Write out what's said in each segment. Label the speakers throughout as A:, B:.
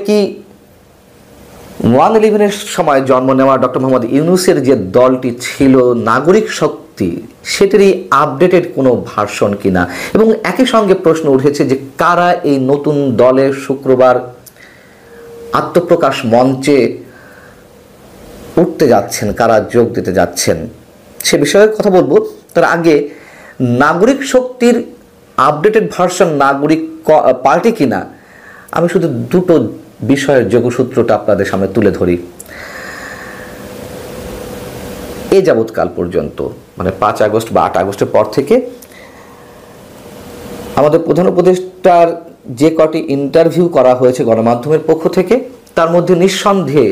A: কি 1/11-এর সময় জন্ম নেওয়া ডক্টর মোহাম্মদ ইউনূসের যে দলটি ছিল নাগরিক শক্তি, সেটারই আপডেটেড কোনো ভার্সন কিনা? এবং একই সঙ্গে প্রশ্ন উঠেছে যে কারা এই নতুন দলের শুক্রবার আত্মপ্রকাশ মঞ্চে উঠতে যাচ্ছেন, কারা যোগ দিতে যাচ্ছেন, সে বিষয়ে কথা বলবো। তার আগে নাগরিক শক্তির আপডেটেড ভার্সন নাগরিক পার্টি কিনা, আমি শুধু দুটো বিষয়ের যোগসূত্রটা আপনাদের সামনে তুলে ধরি। এ যাবৎকাল পর্যন্ত, মানে 5 আগস্ট বা 8 আগস্টের পর থেকে আমাদের প্রধান উপদেষ্টার যে কটি ইন্টারভিউ করা হয়েছে গণমাধ্যমের পক্ষ থেকে, তার মধ্যে নিঃসন্দেহে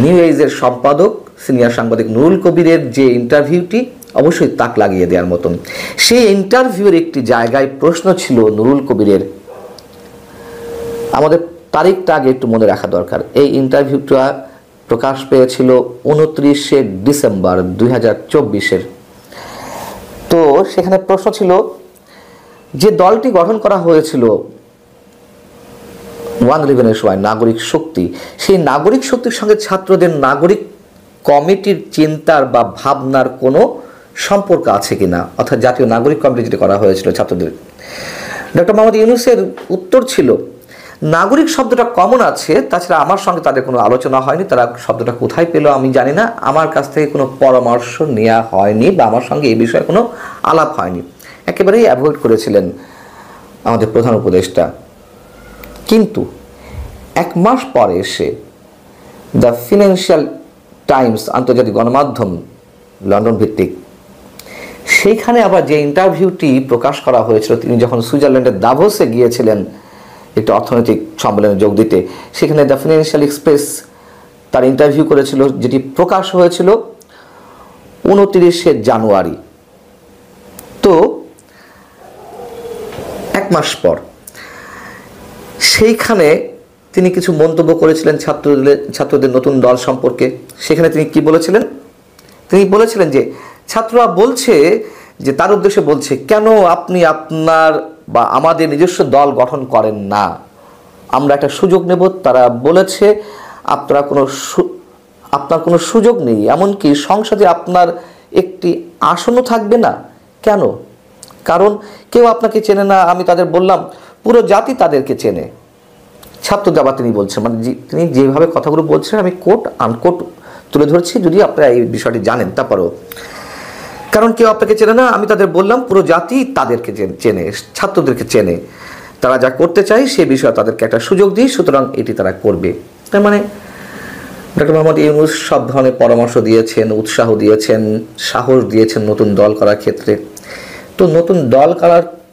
A: নিউ এজের সম্পাদক সিনিয়র সাংবাদিক নুরুল কবিরের যে ইন্টারভিউটি অবশ্যই তাক লাগিয়ে দেওয়ার মতন। সেই ইন্টারভিউর একটি জায়গায় প্রশ্ন ছিল নুরুল কবিরের, আমাদের তারিখটা আগে একটু মনে রাখা দরকার। এই ইন্টারভিউটা প্রকাশ পেয়েছিল 29শে ডিসেম্বর 2024-এর। তো সেখানে প্রশ্ন ছিল যে দলটি গঠন করা হয়েছিল 1/11-এর সময় নাগরিক শক্তি, সেই নাগরিক শক্তির সঙ্গে ছাত্রদের নাগরিক কমিটির চিন্তার বা ভাবনার কোনো সম্পর্ক আছে কিনা, অর্থাৎ জাতীয় নাগরিক কমিটি যেটা করা হয়েছিল ছাত্রদের। ডক্টর মোহাম্মদ ইউনূসের উত্তর ছিল নাগরিক শব্দটা কমন আছে, তাছাড়া আমার সঙ্গে তাদের কোনো আলোচনা হয়নি, তারা শব্দটা কোথায় পেল আমি জানি না, আমার কাছ থেকে কোনো পরামর্শ নেওয়া হয়নি বা আমার সঙ্গে এই বিষয়ে কোনো আলাপ হয়নি, একেবারেই অ্যাভয়েড করেছিলেন আমাদের প্রধান উপদেষ্টা। কিন্তু 1 মাস পরে এসে দ্য ফিনান্সিয়াল টাইমস, আন্তর্জাতিক গণমাধ্যম লন্ডন ভিত্তিক, সেইখানে আবার যে ইন্টারভিউটি প্রকাশ করা হয়েছিল, তিনি যখন সুইজারল্যান্ডের দাভোসে গিয়েছিলেন একটি অর্থনৈতিক সম্মেলনে যোগ দিতে, সেখানে দ্য ফিনান্সিয়াল এক্সপ্রেস তার ইন্টারভিউ করেছিল, যেটি প্রকাশ হয়েছিল 29শে জানুয়ারি। তো 1 মাস পর সেইখানে তিনি কিছু মন্তব্য করেছিলেন ছাত্রদের নতুন দল সম্পর্কে। সেখানে তিনি কি বলেছিলেন? তিনি বলেছিলেন যে ছাত্ররা বলছে, যে তার উদ্দেশ্যে বলছে, কেন আপনি আপনার বা আমাদের নিজস্ব দল গঠন করেন না, আমরা একটা সুযোগ নেব। তারা বলেছে আপনার কোনো সুযোগ নেই, এমনকি সংসদে আপনার একটি আসনও থাকবে না। কেন? কারণ কেউ আপনাকে চেনে না। আমি তাদের বললাম পুরো জাতি তাদেরকে চেনে। ছাত্রদের আবার তিনি বলছেন, মানে তিনি যেভাবে কথাগুলো বলছেন আমি কোট আনকোট তুলে ধরছি, যদি আপনারা এই বিষয়টি জানেন। তারপরেও কারণ কেউ আপনাকে চেনে না, আমি তাদের বললাম পুরো জাতি তাদেরকে চেনে, ছাত্রদেরকে চেনে, তারা যা করতে চায় সে বিষয়ে তাদেরকে একটা সুযোগ দিই, সুতরাং এটি তারা করবে। তার মানে ডক্টর মোহাম্মদ ইউনূস সব ধরনের পরামর্শ দিয়েছেন, উৎসাহ দিয়েছেন, সাহস দিয়েছেন নতুন দল করার ক্ষেত্রে। তো নতুন দল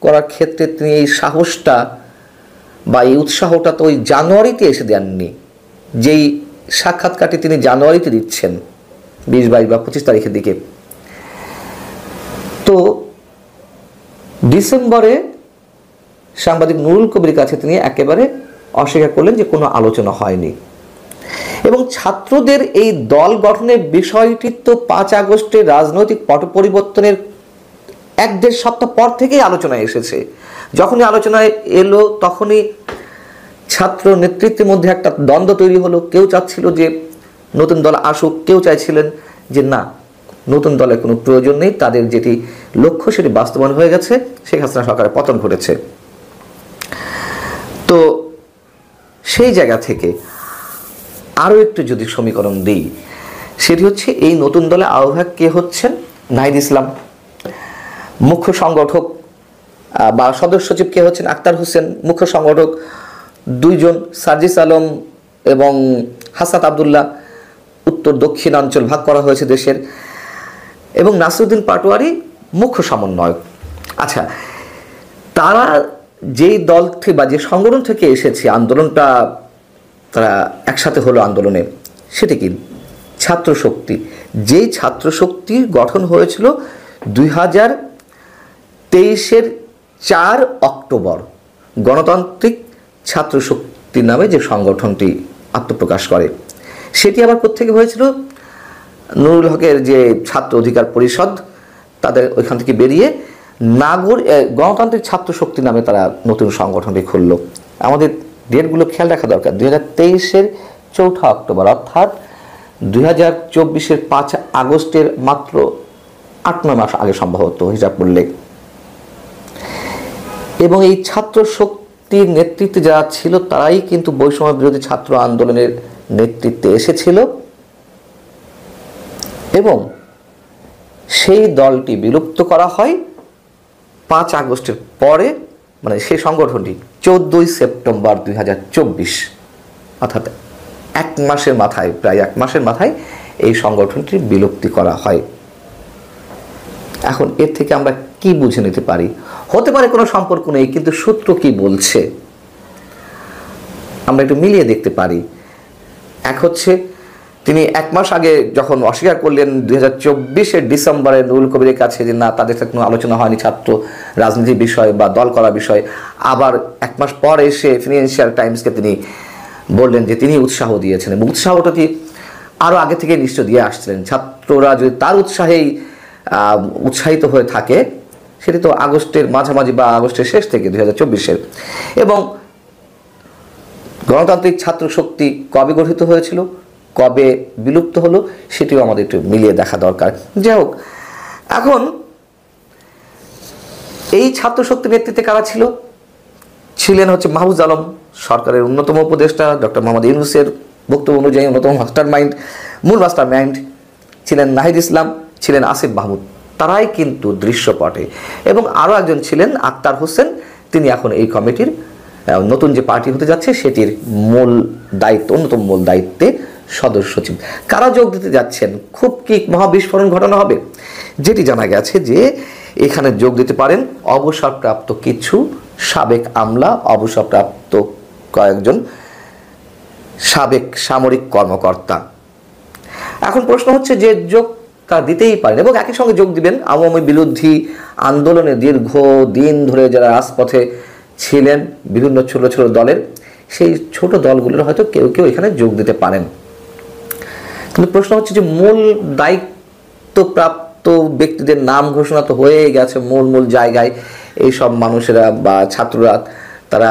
A: করার ক্ষেত্রে তিনি এই সাহসটা বা এই উৎসাহটা তো ওই জানুয়ারিতে এসে দেননি, যেই সাক্ষাৎকারটি তিনি জানুয়ারিতে দিচ্ছেন 20, 22 বা 25 তারিখের দিকে। তো ডিসেম্বরে সাংবাদিক নুরুল কবিরের কাছে তিনি একেবারে অস্বীকার করলেন যে কোনো আলোচনা হয়নি। এবং ছাত্রদের এই দল গঠনের বিষয়টি তো 5 আগস্টের রাজনৈতিক পট পরিবর্তনের 1-1.5 সপ্তাহ পর থেকেই আলোচনায় এসেছে। যখনই আলোচনায় এলো তখনই ছাত্র নেতৃত্বের মধ্যে একটা দ্বন্দ্ব তৈরি হলো। কেউ চাচ্ছিল যে নতুন দল আসুক, কেউ চাইছিলেন যে না, নতুন দলের কোনো প্রয়োজন নেই, তাদের যেটি লক্ষ্য সেটি বাস্তবায়ন হয়ে গেছে, শেখ হাসিনা সরকারের পতন ঘটেছে। তো সেই জায়গা থেকে আরও একটু যদি সমীকরণ দিই, সেটি হচ্ছে এই নতুন দলে আহ্বায়ক কে হচ্ছেন? নাহিদ ইসলাম। মুখ্য সংগঠক বা সদস্য সচিব কে হচ্ছেন? আক্তার হোসেন। মুখ্য সংগঠক 2 জন, সার্জিস আলম এবং হাসান আবদুল্লাহ। উত্তর দক্ষিণাঞ্চল ভাগ করা হয়েছে দেশের। এবং নাসিরউদ্দিন পাটোয়ারি মুখ্য সমন্বয়ক। আচ্ছা, তারা যেই দল থেকে বা যে সংগঠন থেকে এসেছে, আন্দোলনটা তারা একসাথে হলো আন্দোলনে, সেটি কি? ছাত্র শক্তি। যেই ছাত্র শক্তির গঠন হয়েছিল 2023-এর 4 অক্টোবর, গণতান্ত্রিক ছাত্র শক্তি নামে যে সংগঠনটি আত্মপ্রকাশ করে, সেটি আবার কোত্থেকে হয়েছিল? নুরুল হকের যে ছাত্র অধিকার পরিষদ, তাদের ওইখান থেকে বেরিয়ে গণতান্ত্রিক ছাত্র শক্তি নামে তারা নতুন সংগঠনটি খুলল। আমাদের ডেটগুলো খেয়াল রাখা দরকার। 2023-এর 4 অক্টোবর অর্থাৎ 2024-এর 5 আগস্টের মাত্র 8-9 মাস আগে সম্ভবত হিসাব করলে। এবং এই ছাত্র শক্তির নেতৃত্বে যারা ছিল তারাই কিন্তু বৈষম্য বিরোধী ছাত্র আন্দোলনের নেতৃত্বে এসেছিল এবং সেই দলটি বিলুপ্ত করা হয় 5 আগস্টের পরে, মানে সেই সংগঠনটি 14 সেপ্টেম্বর 2024 অর্থাৎ 1 মাসের মাথায়, প্রায় 1 মাসের মাথায় এই সংগঠনটির বিলুপ্তি করা হয়। এখন এর থেকে আমরা কি বুঝে নিতে পারি? হতে পারে কোনো সম্পর্ক নেই, কিন্তু সূত্র কি বলছে আমরা একটু মিলিয়ে দেখতে পারি। এক হচ্ছে তিনি 1 মাস আগে যখন অস্বীকার করলেন 2024-এর ডিসেম্বরে নুরুল কবিরের কাছে যে না, তাদের সাথে কোনো আলোচনা হয়নি ছাত্র রাজনীতির বিষয় বা দল করার বিষয়, আবার 1 মাস পর এসে ফিনান্সিয়াল টাইমসকে তিনি বললেন যে তিনি উৎসাহ দিয়েছেন এবং উৎসাহটা আরও আগে থেকে নিশ্চয় দিয়ে আসছিলেন। ছাত্ররা যদি তার উৎসাহেই উৎসাহিত হয়ে থাকে, সেটি তো আগস্টের মাঝামাঝি বা আগস্টের শেষ থেকে 2024-এর। এবং গণতান্ত্রিক ছাত্র শক্তি কবে গঠিত হয়েছিল, কবে বিলুপ্ত হলো, সেটিও আমাদের একটু মিলিয়ে দেখা দরকার। যাই হোক, এখন এই ছাত্র শক্তির নেতৃত্বে কারা ছিলেন হচ্ছে মাহফুজ আলম, সরকারের অন্যতম উপদেষ্টা, ডক্টর মোহাম্মদ ইউনূসের বক্তব্য অনুযায়ী অন্যতম মূল মাস্টার মাইন্ড ছিলেন নাহিদ ইসলাম, ছিলেন আসিফ মাহমুদ, তারাই কিন্তু দৃশ্যপটে। এবং আরও একজন ছিলেন আক্তার হোসেন, তিনি এখন এই কমিটির নতুন যে পার্টি হতে যাচ্ছে সেটির অন্যতম মূল দায়িত্বে সদস্য সচিব। কারা যোগ দিতে যাচ্ছেন? খুব কি মহাবিস্ফোরণ ঘটানো হবে? যেটি জানা গেছে যে এখানে যোগ দিতে পারেন অবসরপ্রাপ্ত কিছু সাবেক আমলা, অবসরপ্রাপ্ত কয়েকজন সাবেক সামরিক কর্মকর্তা। এখন প্রশ্ন হচ্ছে যে যোগ তা দিতেই পারেন এবং একই সঙ্গে যোগ দিবেন আওয়ামী বিরোধী আন্দোলনে দীর্ঘদিন ধরে যারা রাজপথে ছিলেন বিভিন্ন ছোট ছোট দলের, সেই ছোট দলগুলোর হয়তো কেউ কেউ এখানে যোগ দিতে পারেন। কিন্তু প্রশ্ন হচ্ছে যে মূল দায়িত্বপ্রাপ্ত ব্যক্তিদের নাম ঘোষণা তো হয়ে গেছে মূল জায়গায়, এই সব মানুষেরা বা ছাত্ররা তারা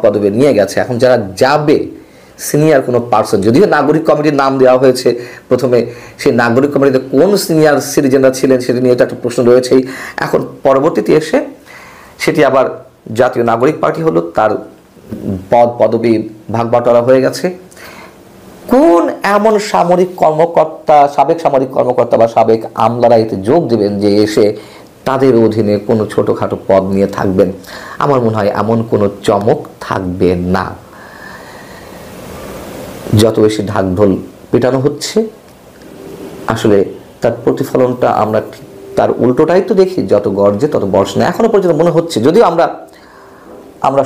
A: পদবি নিয়ে গেছে। এখন যারা যাবে সিনিয়র কোনো পার্সন, যদিও নাগরিক কমিটির নাম দেওয়া হয়েছে প্রথমে, সেই নাগরিক কমিটিতে কোন সিনিয়র সিটিজেনরা ছিলেন সেটি নিয়ে তো একটা প্রশ্ন রয়েছেই। এখন পরবর্তীতে এসে সেটি আবার জাতীয় নাগরিক পার্টি হলো, তার পদবি ভাগ বাটোয়ারা হয়ে গেছে। কোন এমন সামরিক কর্মকর্তা, সাবেক সামরিক কর্মকর্তা বা সাবেক আমলারা এতে যোগ দেবেন যে এসে তাদের অধীনে কোনো ছোটোখাটো পদ নিয়ে থাকবেন? আমার মনে হয় এমন কোনো চমক থাকবে না। যত বেশি ঢাকঢোল পেটানো হচ্ছে আসলে তার প্রতিফলনটা আমরা তার উল্টোটাই তো দেখি, যত গর্জে তত বর্ষণে। এখনো পর্যন্ত মনে হচ্ছে, যদিও আমরা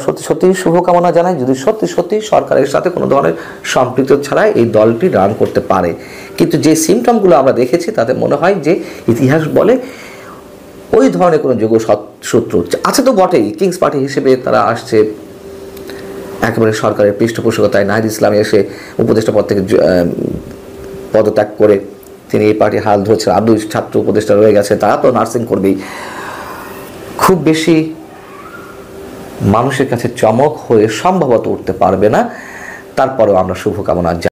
A: সত্যি শুভকামনা জানাই, যদি সত্যি সরকারের সাথে কোনো ধরনের সম্পৃক্ত ছাড়াই এই দলটি রান করতে পারে, কিন্তু যে সিমটমগুলো আমরা দেখেছি তাতে মনে হয় যে ইতিহাস বলে ওই ধরনের কোনো যোগসূত্র আছে তো বটেই। কিংস পার্টি হিসেবে তারা আসছে একেবারে সরকারের পৃষ্ঠপোষকতায়। নাহিদ ইসলাম এসে উপদেষ্টা পদ থেকে পদত্যাগ করে তিনি এই পার্টি হাল ধরেছেন, আরও ছাত্র উপদেষ্টা রয়ে গেছে, তারা তো নার্সিং করবেই। খুব বেশি মানুষের কাছে চমক হয়ে সম্ভবত উঠতে পারবে না, তারপরেও আমরা শুভকামনা